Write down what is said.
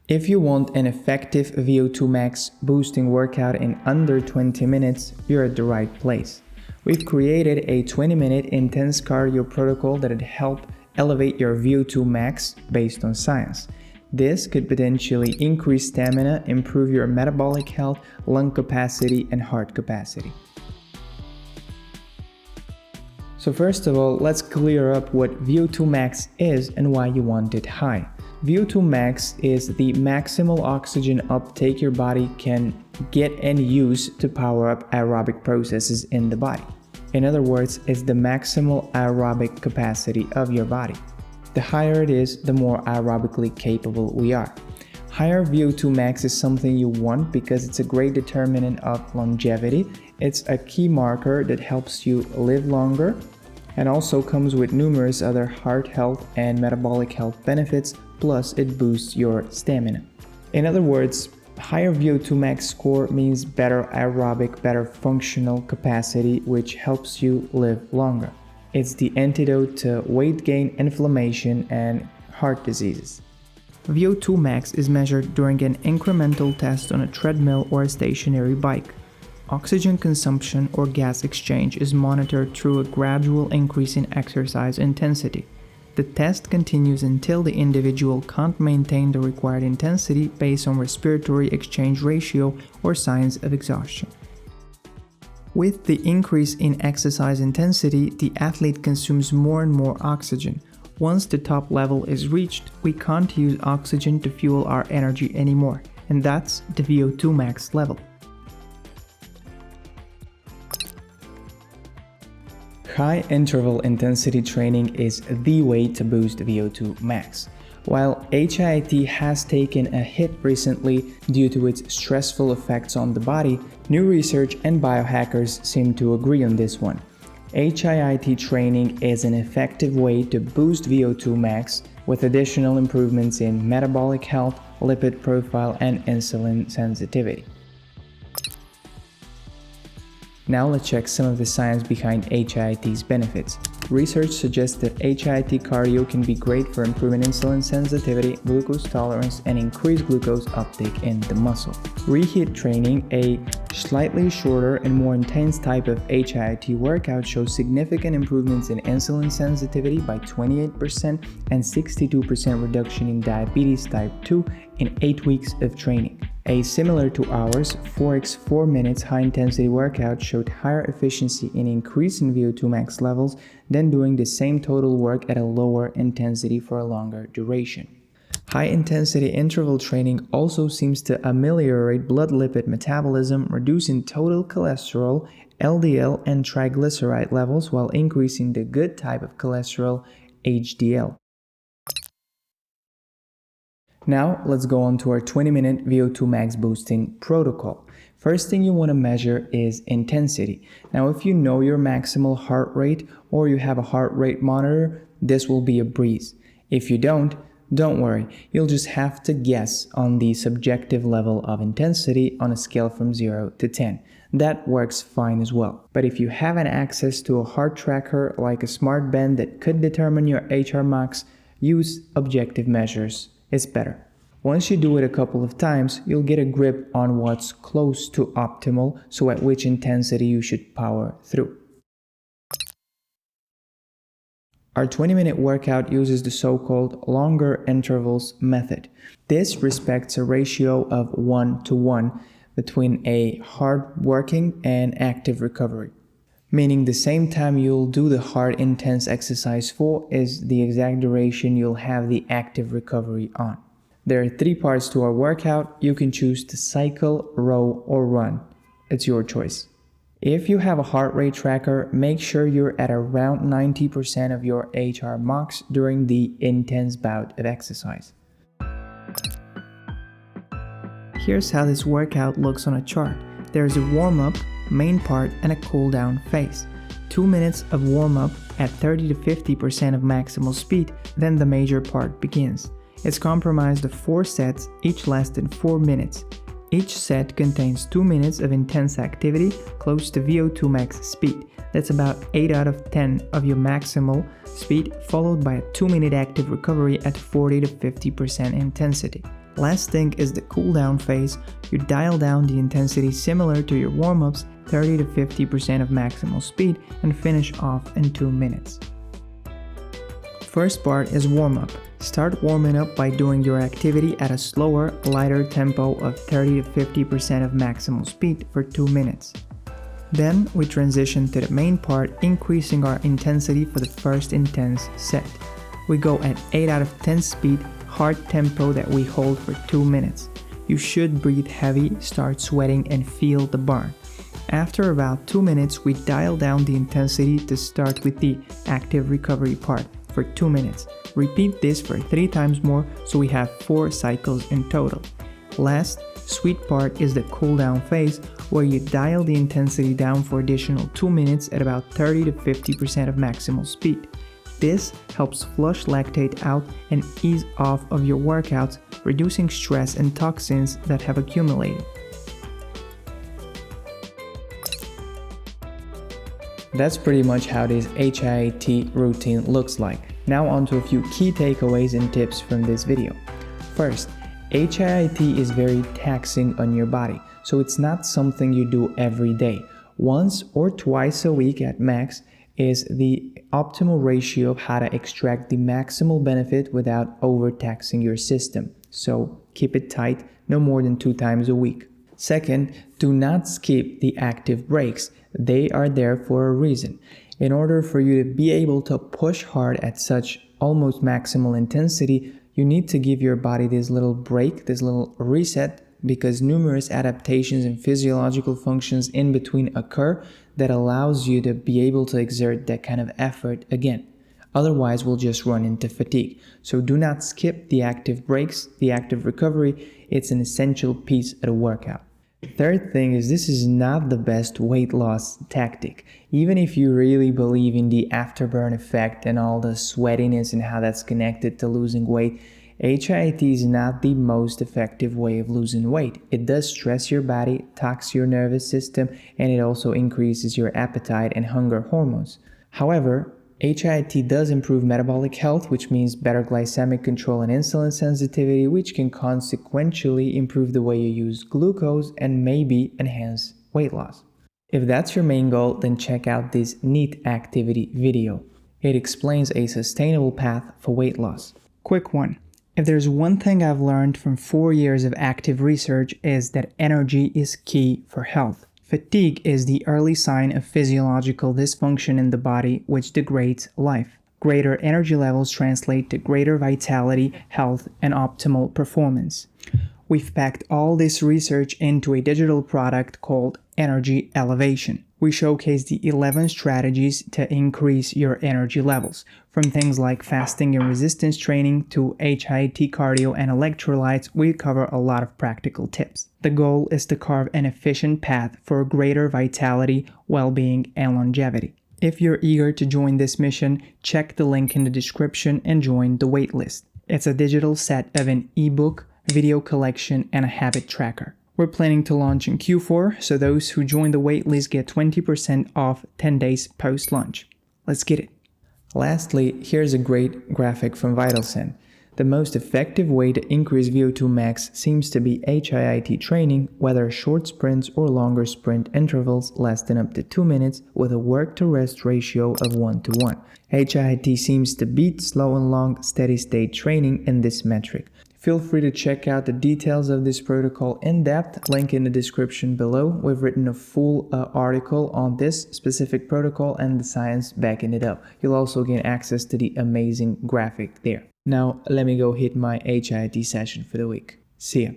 If you want an effective VO2 max boosting workout in under 20 minutes, you're at the right place. We've created a 20-minute intense cardio protocol that'd help elevate your VO2 max based on science. This could potentially increase stamina, improve your metabolic health, lung capacity, and heart capacity. So first of all, let's clear up what VO2 max is and why you want it high. VO2 max is the maximal oxygen uptake your body can get and use to power up aerobic processes in the body. In other words, it's the maximal aerobic capacity of your body. The higher it is, the more aerobically capable we are. Higher VO2 max is something you want because it's a great determinant of longevity. It's a key marker that helps you live longer and also comes with numerous other heart health and metabolic health benefits, plus it boosts your stamina. In other words, higher VO2 max score means better aerobic, better functional capacity, which helps you live longer. It's the antidote to weight gain, inflammation, and heart diseases. VO2 max is measured during an incremental test on a treadmill or a stationary bike. Oxygen consumption or gas exchange is monitored through a gradual increase in exercise intensity. The test continues until the individual can't maintain the required intensity based on respiratory exchange ratio or signs of exhaustion. With the increase in exercise intensity, the athlete consumes more and more oxygen. Once the top level is reached, we can't use oxygen to fuel our energy anymore, and that's the VO2 max level. High interval intensity training is the way to boost VO2 max. While HIIT has taken a hit recently due to its stressful effects on the body, new research and biohackers seem to agree on this one. HIIT training is an effective way to boost VO2 max with additional improvements in metabolic health, lipid profile, and insulin sensitivity. Now let's check some of the science behind HIIT's benefits. Research suggests that HIIT cardio can be great for improving insulin sensitivity, glucose tolerance, and increased glucose uptake in the muscle. HIIT training, a slightly shorter and more intense type of HIIT workout, shows significant improvements in insulin sensitivity by 28% and 62% reduction in diabetes type 2 in 8 weeks of training. A similar to ours, 4x4 minutes high-intensity workout showed higher efficiency in increasing VO2 max levels than doing the same total work at a lower intensity for a longer duration. High-intensity interval training also seems to ameliorate blood lipid metabolism, reducing total cholesterol, LDL, and triglyceride levels while increasing the good type of cholesterol, HDL. Now let's go on to our 20-minute VO2 max boosting protocol. First thing you want to measure is intensity. Now if you know your maximal heart rate or you have a heart rate monitor, this will be a breeze. If you don't worry, you'll just have to guess on the subjective level of intensity on a scale from 0 to 10. That works fine as well. But if you haven't access to a heart tracker like a smart band that could determine your HR max, use objective measures. It's better. Once you do it a couple of times, you'll get a grip on what's close to optimal, so at which intensity you should power through. Our 20-minute workout uses the so-called longer intervals method. This respects a ratio of 1:1 between a hard working and active recovery, meaning the same time you'll do the hard intense exercise for is the exact duration you'll have the active recovery on. There are 3 parts to our workout. You can choose to cycle, row, or run. It's your choice. If you have a heart rate tracker, make sure you're at around 90% of your HR max during the intense bout of exercise. Here's how this workout looks on a chart. There's a warm-up, main part, and a cool-down phase. 2 minutes of warm-up at 30 to 50% of maximal speed, then the major part begins. It's comprised of 4 sets, each lasting 4 minutes. Each set contains 2 minutes of intense activity close to VO2 max speed. That's about 8 out of 10 of your maximal speed, followed by a 2-minute active recovery at 40 to 50% intensity. Last thing is the cool down phase. You dial down the intensity similar to your warm-ups, 30 to 50% of maximal speed, and finish off in 2 minutes. First part is warm-up. Start warming up by doing your activity at a slower, lighter tempo of 30 to 50% of maximal speed for 2 minutes. Then we transition to the main part, increasing our intensity for the first intense set. We go at 8 out of 10 speed, hard tempo that we hold for 2 minutes. You should breathe heavy, start sweating, and feel the burn. After about 2 minutes, we dial down the intensity to start with the active recovery part for 2 minutes. Repeat this for 3 times more, so we have 4 cycles in total. Last, sweet part is the cool down phase, where you dial the intensity down for additional 2 minutes at about 30 to 50% of maximal speed. This helps flush lactate out and ease off of your workouts, reducing stress and toxins that have accumulated. That's pretty much how this HIIT routine looks like. Now on to a few key takeaways and tips from this video. First, HIIT is very taxing on your body, so it's not something you do every day. Once or twice a week at max is the optimal ratio of how to extract the maximal benefit without overtaxing your system. So keep it tight, no more than 2 times a week. Second, do not skip the active breaks. They are there for a reason. In order for you to be able to push hard at such almost maximal intensity, you need to give your body this little break, this little reset, because numerous adaptations and physiological functions in between occur that allows you to be able to exert that kind of effort again. Otherwise, we'll just run into fatigue. So do not skip the active breaks, the active recovery. It's an essential piece of the workout. Third thing is, this is not the best weight loss tactic. Even if you really believe in the afterburn effect and all the sweatiness and how that's connected to losing weight, HIIT is not the most effective way of losing weight. It does stress your body, tax your nervous system, and it also increases your appetite and hunger hormones. However, HIIT does improve metabolic health, which means better glycemic control and insulin sensitivity, which can consequentially improve the way you use glucose and maybe enhance weight loss. If that's your main goal, then check out this NEAT activity video. It explains a sustainable path for weight loss. Quick one. If there's one thing I've learned from 4 years of active research, is that energy is key for health. Fatigue is the early sign of physiological dysfunction in the body, which degrades life. Greater energy levels translate to greater vitality, health, and optimal performance. We've packed all this research into a digital product called Energy Elevation. We showcase the 11 strategies to increase your energy levels, from things like fasting and resistance training to HIIT cardio and electrolytes. We cover a lot of practical tips. The goal is to carve an efficient path for greater vitality, well-being, and longevity. If you're eager to join this mission, check the link in the description and join the waitlist. It's a digital set of an ebook, video collection, and a habit tracker. We're planning to launch in Q4, so those who join the waitlist get 20% off 10 days post-launch. Let's get it. Lastly, here's a great graphic from VitalSend. The most effective way to increase VO2 max seems to be HIIT training, whether short sprints or longer sprint intervals lasting up to 2 minutes with a work-to-rest ratio of 1:1. HIIT seems to beat slow and long steady-state training in this metric. Feel free to check out the details of this protocol in depth, link in the description below. We've written a full article on this specific protocol and the science backing it up. You'll also gain access to the amazing graphic there. Now, let me go hit my HIIT session for the week. See ya.